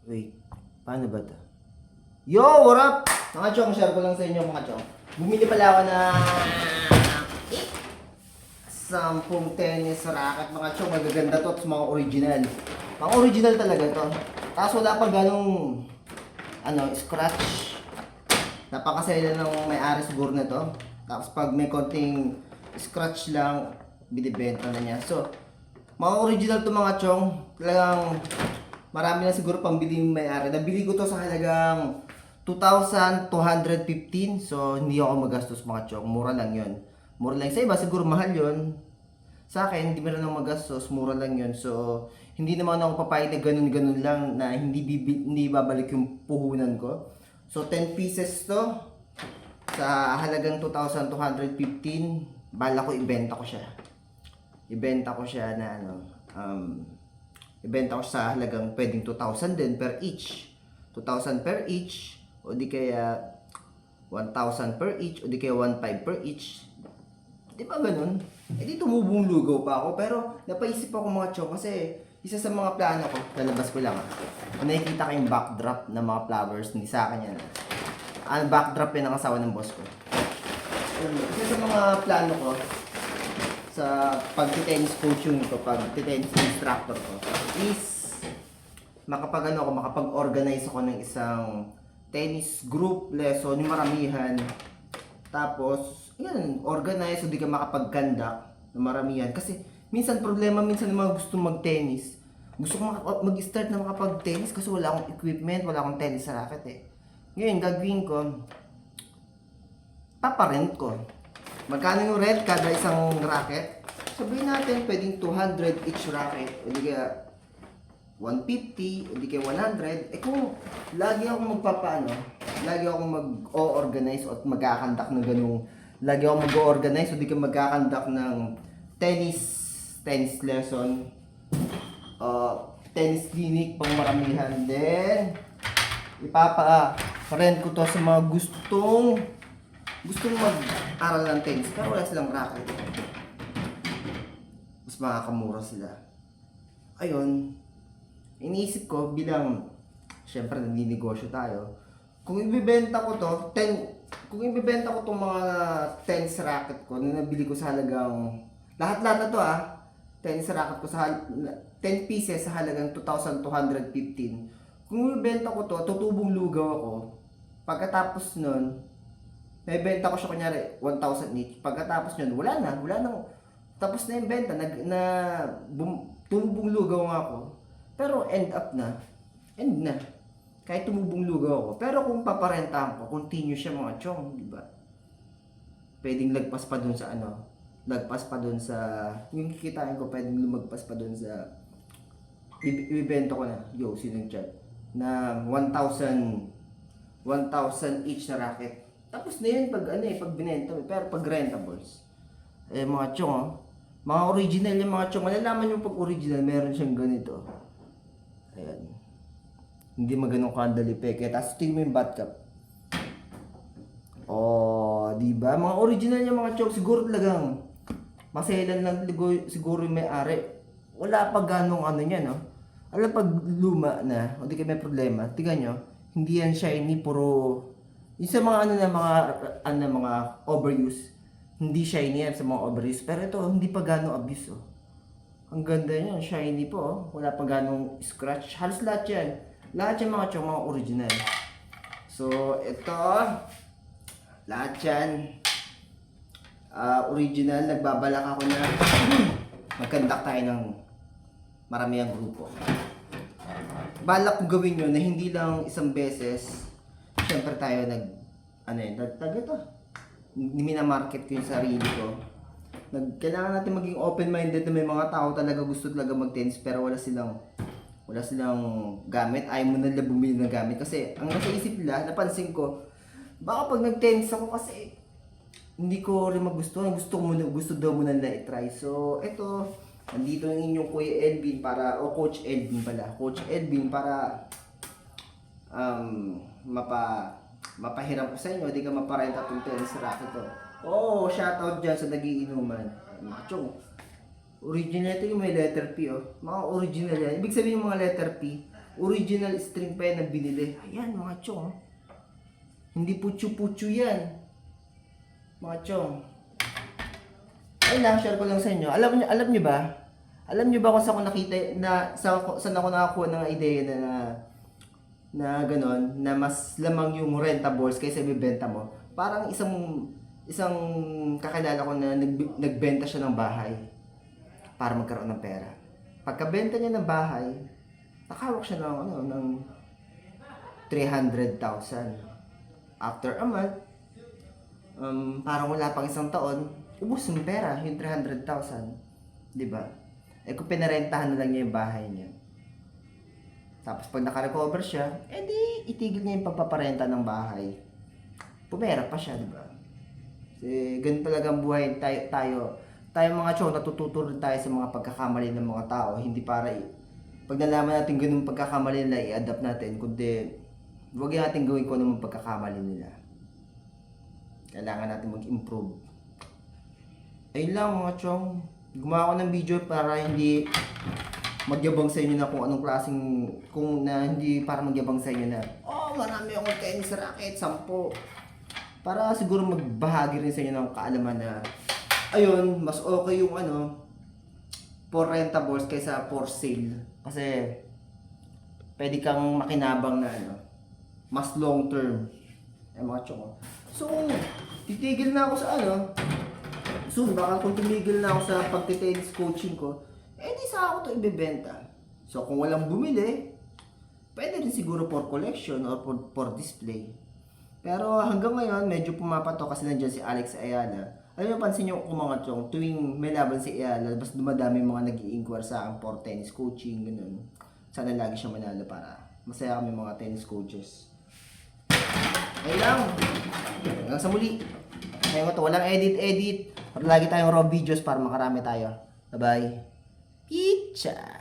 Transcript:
Wait, paano ba to? Yo, what up? Mga chong, share ko lang sa inyo mga chong. Bumili pala ako na 10 tennis racket mga chong. Magaganda to, at mga original. Mga original talaga to. Tapos wala pa ganong scratch. Napakasaya ng may-ari siguro na to. Tapos pag may konting scratch lang, binibenta na niya. So, mga original to mga chong. Talagang marami na siguro pang bili yung may-ari. Nabili ko to sa halagang 2,215. So, hindi ako magastos mga chong. Mura lang yun. Mura lang. Sa iba, siguro mahal yun. Sa akin, hindi meron ng magastos. Mura lang yun. So, hindi naman ako papayag na ganun-ganun lang na hindi babalik yung puhunan ko. So, 10 pieces to. Sa halagang 2,215. Bala ko, ibenta ko siya. Ibenta ko siya na ibenta ko sa halagang pwedeng 2,000 din per each. 2,000 per each o di kaya 1,000 per each o di kaya 1,500 per each. Di ba ganun? Eh di tumubong lugaw pa ako pero napaisip ako mga chong kasi isa sa mga plano ko, lalabas ko lang nakikita ko yung backdrop ng mga flowers, hindi sa akin yan. Ang backdrop yan ang asawa ng boss ko. Isa sa mga plano ko sa pag-tennis coaching ko, pag-tennis instructor ko is makapag-organize ako ng isang tennis group lesson, yung maramihan. Tapos, yan, organize o di ka makapag-conduct ng maramihan. Kasi, minsan minsan yung mga gusto mag-tennis. Gusto ko mag-start na makapag-tennis kasi wala akong equipment, wala akong tennis racket eh. Ngayon, gagawin ko, paparent ko. Magkano yung rent kada isang racket? Sabihin natin, pwedeng 200 each racket. O di kaya 150, o di kaya 100. Eh kung lagi akong lagi akong mag-o-organize at magkakandak ng ganung, lagi akong mag-o-organize o di kaya magkakandak ng tennis lesson, tennis clinic pang maramihan. Then, ipapa-rent ko to sa mga gustong mag-aral ng tennis pero wala silang racket. Mas makakamura sila. Ayun, iniisip ko bilang, syempre nagninegosyo tayo, kung ibibenta ko tong mga tennis racket ko na nabili ko sa halagang, lahat-lahat na to tennis racket ko sa 10 pieces sa halagang 2,215. Kung ibibenta ko to, tutubong lugaw ako. Pagkatapos nun, naibenta ko siya kunyari 1,000 each. Pagkatapos nun, wala nang tapos na yung benta, tumubong lugaw nga ako. Pero end na. Kahit tumubong lugaw ako. Pero kung paparentahan ko, continue siya mga chong, di ba? Pwedeng lagpas pa dun sa yung kikitain ko, pwedeng lumagpas pa dun sa ibibenta ko na, sino yung chat? Na 1,000 each na racket. Tapos na yun pag binenta mo. Pero pag rentables, mga chong, mga original yung mga chong, malalaman yung pag original, meron siyang ganito. Ayan. Hindi maganong kandali peke. Tapos tingin mo yung bat cup. Di ba? Mga original yung mga chong, siguro talagang maselan lang siguro yung may-ari. Wala pa ganong niya, no? Alam pag luma na, o di kayo may problema, tingnan nyo, hindi yan shiny, puro yung sa mga mga overuse, hindi shiny yan sa mga overuse. Pero ito, hindi pa ganong abuse, oh. Ang ganda niyan, shiny po, oh. Wala pa ganong scratch. Halos lahat yan. Lahat yan mga chong, mga original. So, ito, lahat yan, original. Nagbabalak ako na mag-conduct tayo ng maraming grupo. Balak ko gawin yun na hindi lang isang beses. Siyempre tayo minamarket ko yung sarili ko. Kailangan natin maging open-minded na may mga tao talaga gusto talaga mag-tennis pero wala silang gamit. Ayaw mo nila bumili ng gamit kasi ang nasa isip nila, napansin ko, baka pag nag-tennis ako kasi hindi ko rin magustuhan. Gusto daw mo nila i-try. So, eto, nandito yung inyong Kuya Edwin Coach Edwin pala. Coach Edwin para mapahiram ko sa inyo, di ka maparenta itong tennis racket to. Shoutout dyan sa nagiinuman. Mga chong, original ito yung may letter P, oh. Mga original yan. Ibig sabihin yung mga letter P, Original string pa yan na binili. Ayan mga chong. Hindi putyo-putyo yan. Mga chong. Ay lang, share ko lang sa inyo. Alam niyo ba? Alam niyo ba kung saan ko nakita, saan ako nakakuha ng ideya na gano'n, na mas lamang yung rentables kaysa ibibenta mo? Parang isang kakilala ko na nagbenta siya ng bahay para magkaroon ng pera. Pagkabenta niya ng bahay, nakahawak siya ng 300,000. After a month, parang wala pang isang taon, ubos yung pera, yung 300,000. Di ba? Eh kung pinarentahan na lang niya yung bahay niya. Tapos pag nakarecover siya, edi itigil niya yung pagpaparenta ng bahay. Pumera pa siya, di ba? Kasi ganun talaga ang buhay tayo mga chong, natututo rin tayo sa mga pagkakamali ng mga tao. Hindi para pag nalaman natin ganun pagkakamali nila, i-adapt natin. Kundi, huwag natin gawin kung anong pagkakamali nila. Kailangan natin mag-improve. Ayun lang mga chong. Gumawa ko ng video para hindi magyabang sa inyo na kung anong klaseng, hindi para magyabang sa inyo na, oh, marami akong tennis racket, 10. Para siguro magbahagi rin sa inyo ng kaalaman na, ayun, mas okay yung for rentables kaysa for sale. Kasi, pwede kang makinabang na mas long term. Ay mga chong. So, titigil na ako sa soon, baka kung tumigil na ako sa pagtitennis coaching ko, di sa ako ito ibebenta. So, kung walang bumili, pwede rin siguro for collection or for display. Pero hanggang ngayon, medyo pumapato kasi nandiyan si Alex Ayala. Alam niyo, pansin niyo kung mga chong, tuwing may laban si Ayala, basta dumadami mga nag-i-inquire sa akin for tennis coaching, ganun. Sana lagi siya manalo para masaya kami mga tennis coaches. Ayun lang. Hanggang sa muli. Ngayon to, walang edit. Lagi tayong raw videos para makarami tayo. Bye-bye. Pizza!